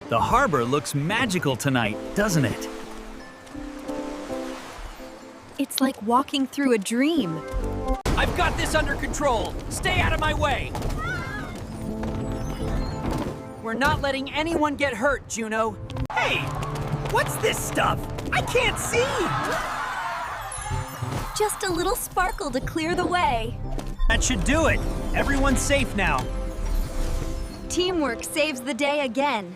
The harbor looks magical tonight, doesn't it? It's like walking through a dream. I've got this under control. Stay out of my way. We're not letting anyone get hurt, Juno. Hey, what's this stuff? I can't see! Just a little sparkle to clear the way. That should do it. Everyone's safe now. Teamwork saves the day again.